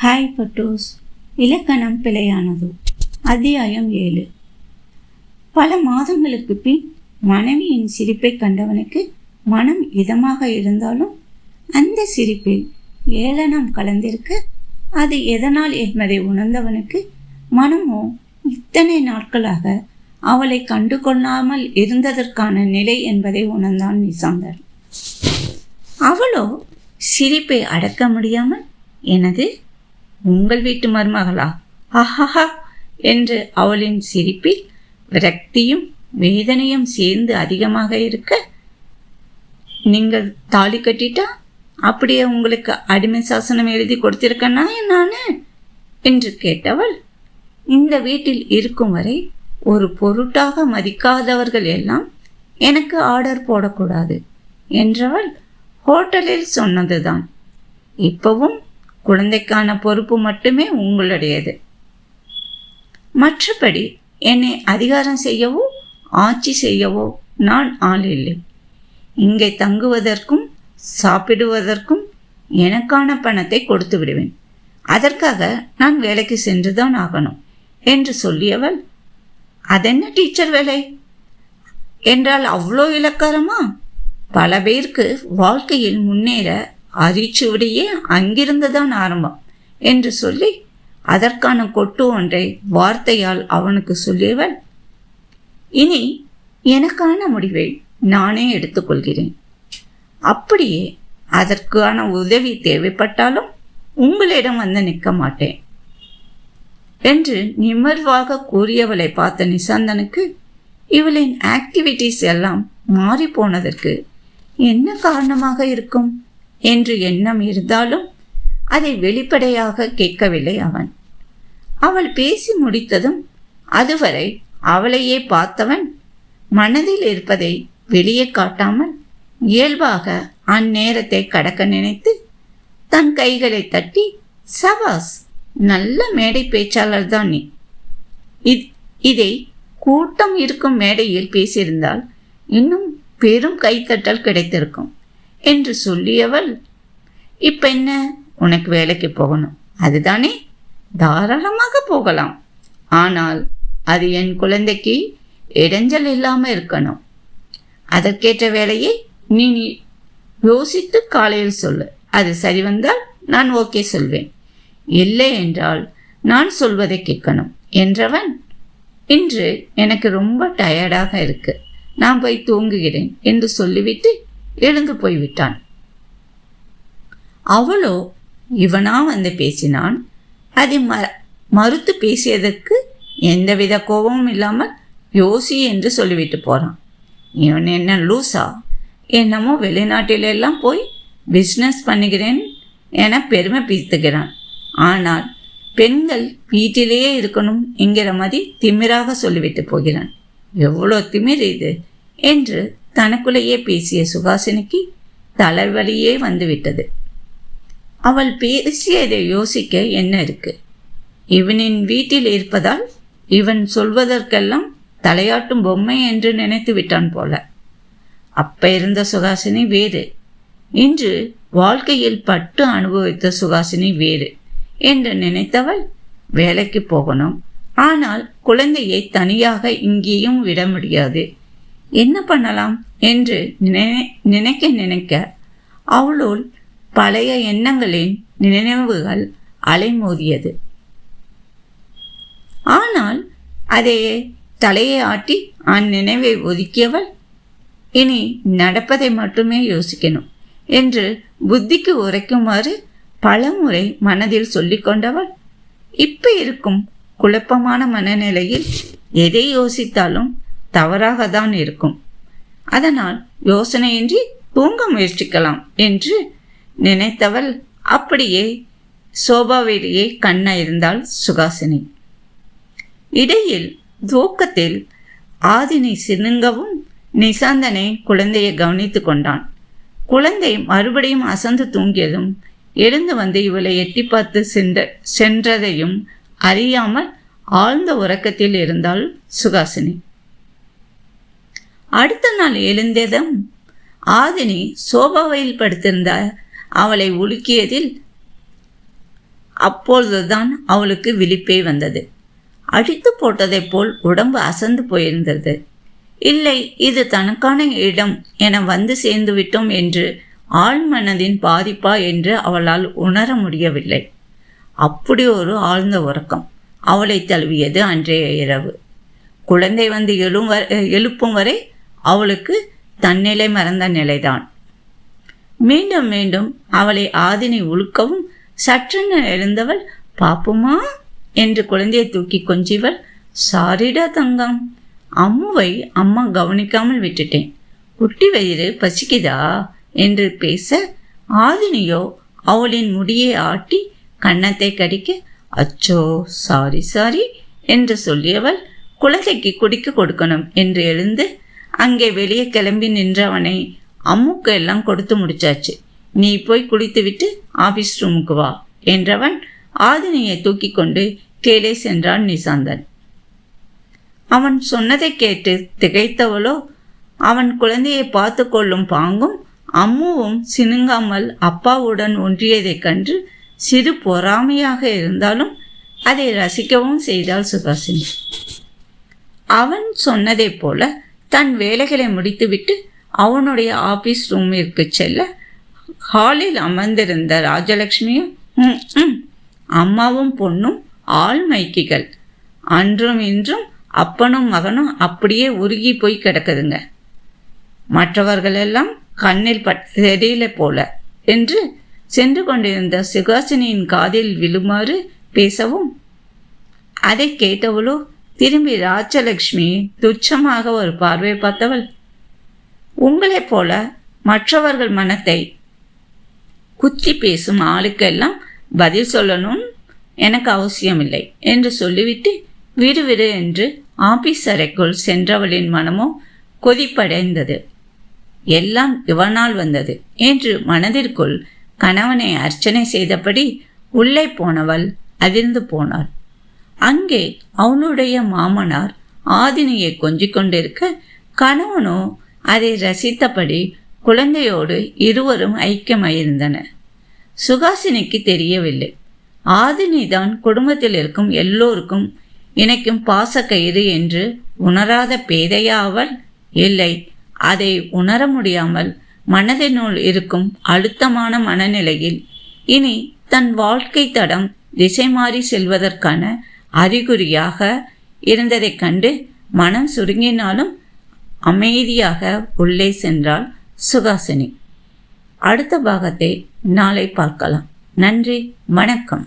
Hi பட்டோஸ். இலக்கணம் பிழையானது. அத்தியாயம் 7. பல மாதங்களுக்கு பின் மனைவியின் சிரிப்பை கண்டவனுக்கு மனம் இதமாக இருந்தாலும் அந்த சிரிப்பில் ஏளனம் கலந்திருக்க, அது எதனால் என்பதை உணர்ந்தவனுக்கு மனமோ இத்தனை நாட்களாக அவளை கண்டு கொள்ளாமல் இருந்ததற்கான நிலை என்பதை உணர்ந்தான் நிசாந்தன். அவளோ சிரிப்பை அடக்க முடியாமல், எனது உங்கள் வீட்டு மருமகளா, ஆஹாஹா என்று அவளின் சிரிப்பில் விரக்தியும் வேதனையும் சேர்ந்து அதிகமாக இருக்க, நீங்கள் தாலி கட்டிட்டா அப்படியே உங்களுக்கு அடிமை சாசனம் எழுதி கொடுத்திருக்கனா நானு என்று கேட்டவள், இந்த வீட்டில் இருக்கும் வரை ஒரு பொருட்டாக மதிக்காதவர்கள் எல்லாம் எனக்கு ஆர்டர் போடக்கூடாது என்றவள் ஹோட்டலில் சொன்னதுதான். இப்பவும் குழந்தைக்கான பொறுப்பு மட்டுமே உங்களுடையது. மற்றபடி என்னை அதிகாரம் செய்யவோ ஆட்சி செய்யவோ நான் ஆள் இல்லை. இங்கே தங்குவதற்கும் சாப்பிடுவதற்கும் எனக்கான பணத்தை கொடுத்து விடுவேன். அதற்காக நான் வேலைக்கு சென்றுதான் ஆகணும் என்று சொல்லியவள், அதென்ன டீச்சர் வேலை என்றால் அவ்வளோ இலக்காரமா? பல பேருக்கு வாழ்க்கையில் முன்னேற அரிச்சுவடியே அங்கிருந்துதான் ஆரம்பம் என்று சொல்லி அதற்கான கொட்டு ஒன்றை வார்த்தையால் அவனுக்கு சொல்லியவள், இனி எனக்கான முடிவை நானே எடுத்துக்கொள்கிறேன். அப்படியே அதற்கான உதவி தேவைப்பட்டாலும் உங்களிடம் வந்து நிற்க மாட்டேன் என்று நிம்மர்வாக கூறியவளை பார்த்த நிசாந்தனுக்கு இவளின் ஆக்டிவிட்டீஸ் எல்லாம் மாறி போனதற்கு என்ன காரணமாக இருக்கும் என்று எண்ணம் இருந்தாலும் அதை வெளிப்படையாக கேட்கவில்லை அவன். அவள் பேசி முடித்ததும் அதுவரை அவளையே பார்த்தவன் மனதில் இருப்பதை வெளியே காட்டாமல் இயல்பாக அந்நேரத்தை கடக்க நினைத்து தன் கைகளை தட்டி, சபாஸ், நல்ல மேடை பேச்சாளர் தான் நீ. இதை கூட்டம் இருக்கும் மேடையில் பேசியிருந்தால் இன்னும் பெரும் கைத்தட்டல் கிடைத்திருக்கும் என்று சொல்லியவள், இப்ப என்ன, உனக்கு வேலைக்கு போகணும் அதுதானே? தாராளமாக போகலாம். ஆனால் அது என் குழந்தைக்கு இடைஞ்சல் இல்லாமல் இருக்கணும். அதற்கேற்ற வேலையை நீ யோசித்து காலையில் சொல்லு. அது சரி வந்தால் நான் ஓகே சொல்வேன். இல்லை என்றால் நான் சொல்வதை கேட்கணும் என்றவன், இன்று எனக்கு ரொம்ப டயர்டாக இருக்கு, நான் போய் தூங்குகிறேன் என்று சொல்லிவிட்டு எழுந்து போய்விட்டான். அவளோ இவனா வந்து பேசினான், அதை மறுத்து பேசியதற்கு எந்தவித கோபமும் இல்லாமல் யோசி என்று சொல்லிவிட்டு போறான். இவன் என்ன லூசா? என்னமோ வெளிநாட்டிலெல்லாம் போய் பிஸ்னஸ் பண்ணுகிறேன் என பெருமை பீத்துகிறான். ஆனால் பெண்கள் வீட்டிலேயே இருக்கணும் என்கிற மாதிரி திமிராக சொல்லிவிட்டு போகிறான். எவ்வளோ திமிர் இது என்று தனக்குள்ளேயே பேசிய சுகாசினிக்கு தலைவலியே வந்துவிட்டது. அவள் பேசியதை யோசிக்க என்ன இருக்கு? இவனின் வீட்டில் இருப்பதால் இவன் சொல்வதற்கெல்லாம் தலையாட்டும் பொம்மை என்று நினைத்து விட்டான் போல. அப்ப இருந்த சுகாசினி வேறு, இன்று வாழ்க்கையில் பட்டு அனுபவித்த சுகாசினி வேறு என்று நினைத்தவள் வேலைக்கு போகணும். ஆனால் குழந்தையை தனியாக இங்கேயும் விட முடியாது. என்ன பண்ணலாம் என்று நினைக்க நினைக்க அவளுள் பழைய எண்ணங்களின் நினைவுகள் அலைமோதியது. ஆனால் அதை தலையை ஆட்டி அந்நினைவை ஒதுக்கியவள், இனி நடப்பதை மட்டுமே யோசிக்கணும் என்று புத்திக்கு உரைக்குமாறு பலமுறை மனதில் சொல்லிக்கொண்டவள் இப்ப இருக்கும் குழப்பமான மனநிலையில் எதை யோசித்தாலும் தவறாக தான் இருக்கும். அதனால் யோசனையின்றி தூங்க முயற்சிக்கலாம் என்று நினைத்தவள் அப்படியே சோபாவிலேயே கண்ண இருந்தாள் சுகாசினி. இடையில் தூக்கத்தில் ஆதினி சினுங்கவும் நிசாந்தனை குழந்தையை கவனித்து கொண்டான். குழந்தை மறுபடியும் அசந்து தூங்கியதும் எழுந்து வந்து இவளை எட்டி பார்த்து சென்றதையும் அறியாமல் ஆழ்ந்த உறக்கத்தில் இருந்தாள் சுகாசினி. அடுத்த நாள் எழுந்ததும் ஆதினி சோபாவில் படுத்திருந்த அவளை உலுக்கியதில் அப்பொழுதுதான் அவளுக்கு விழிப்பே வந்தது. அடித்து போட்டதைப் போல் உடம்பு அசந்து போயிருந்தது. இல்லை, இது தனக்கான இடம் என வந்து சேர்ந்து விட்டோம் என்று ஆழ்மனதின் பாதிப்பா என்று அவளால் உணர முடியவில்லை. அப்படி ஒரு ஆழ்ந்த உறக்கம் அவளை தழுவியது அன்றைய இரவு. குழந்தை வந்து எழுப்பும் வரை அவளுக்கு தன்னிலை மறந்த நிலைதான். மீண்டும் மீண்டும் அவளை ஆதினி உழுக்கவும் சற்றென எழுந்தவள், பாப்புமா என்று குழந்தையை தூக்கி கொஞ்சிவள், சாரிடா தங்கம், அம்முவை அம்மா கவனிக்காமல் விட்டுட்டேன், குட்டி வயிறு பசிக்குதா என்று பேச, ஆதினியோ அவளின் முடியை ஆட்டி கன்னத்தை கடிக்க, அச்சோ சாரி சாரி என்று சொல்லியவள் குழந்தைக்கு குடிக்க கொடுக்கணும் என்று எழுந்து அங்கே வெளியே கிளம்பி நின்றவனை, அம்முக்கு எல்லாம் கொடுத்து முடிச்சாச்சு, நீ போய் குளித்துவிட்டு ஆபீஸ் ரூமுக்கு வா என்றவன் ஆதினியை தூக்கி கொண்டு கீழே சென்றான் நிசாந்தன். அவன் சொன்னதை கேட்டு திகைத்தவளோ அவன் குழந்தையை பார்த்து கொள்ளும் பாங்கும் அம்முவும் சினுங்காமல் அப்பாவுடன் ஒன்றியதைக் கண்டு சிறு பொறாமையாக இருந்தாலும் அதை ரசிக்கவும் செய்தாள் சுகாசினி. அவன் சொன்னதைப் போல தன் வேலைகளை முடித்துவிட்டு அவனுடைய ஆபீஸ் ரூமிற்கு செல்ல, ஹாலில் அமர்ந்திருந்த ராஜலட்சுமியும் அம்மாவும் பொண்ணும் ஆள்மைக்கிகள். அன்றும் இன்றும் அப்பனும் மகனும் அப்படியே உருகி போய் கிடக்குதுங்க. மற்றவர்களெல்லாம் கண்ணில் தெரியல போல என்று சென்று கொண்டிருந்த சுகாசினியின் காதில் விழுமாறு பேசவும், அதை கேட்டவளோ திரும்பி ராஜலட்சுமி துச்சமாக ஒரு பார்வை பார்த்தவள், உங்களைப் போல மற்றவர்கள் மனத்தை குத்தி பேசும் ஆளுக்கெல்லாம் பதில் சொல்லணும் எனக்கு அவசியமில்லை என்று சொல்லிவிட்டு விடு என்று ஆபீஸ் அறைக்குள் சென்றவளின் மனமோ கொதிப்படைந்தது. எல்லாம் இவனால் வந்தது என்று மனதிற்குள் கணவனை அர்ச்சனை செய்தபடி உள்ளே போனவள் அதிர்ந்து போனாள். அங்கே அவளுடைய மாமனார் ஆதினியை கொஞ்சிக் கொண்டிருக்க, கணவனோ அதை ரசித்தபடி குழந்தையோடு இருவரும் ஐக்கியமாயிருந்தனர். சுகாசினிக்கு தெரியவில்லை, ஆதினிதான் குடும்பத்தில் இருக்கும் எல்லோருக்கும் இணைக்கும் பாசக்கயிறு என்று உணராத பேதையா அவள்? இல்லை, அதை உணர முடியாமல் மனதினுள் இருக்கும் அழுத்தமான மனநிலையில் இனி தன் வாழ்க்கை தடம் திசை மாறி செல்வதற்கான அறிகுறியாக இருந்ததைக் கண்டு மனம் சுருங்கினாலும் அமைதியாக உள்ளே சென்றாள் சுகாசினி. அடுத்த பாகத்தை நாளை பார்க்கலாம். நன்றி, வணக்கம்.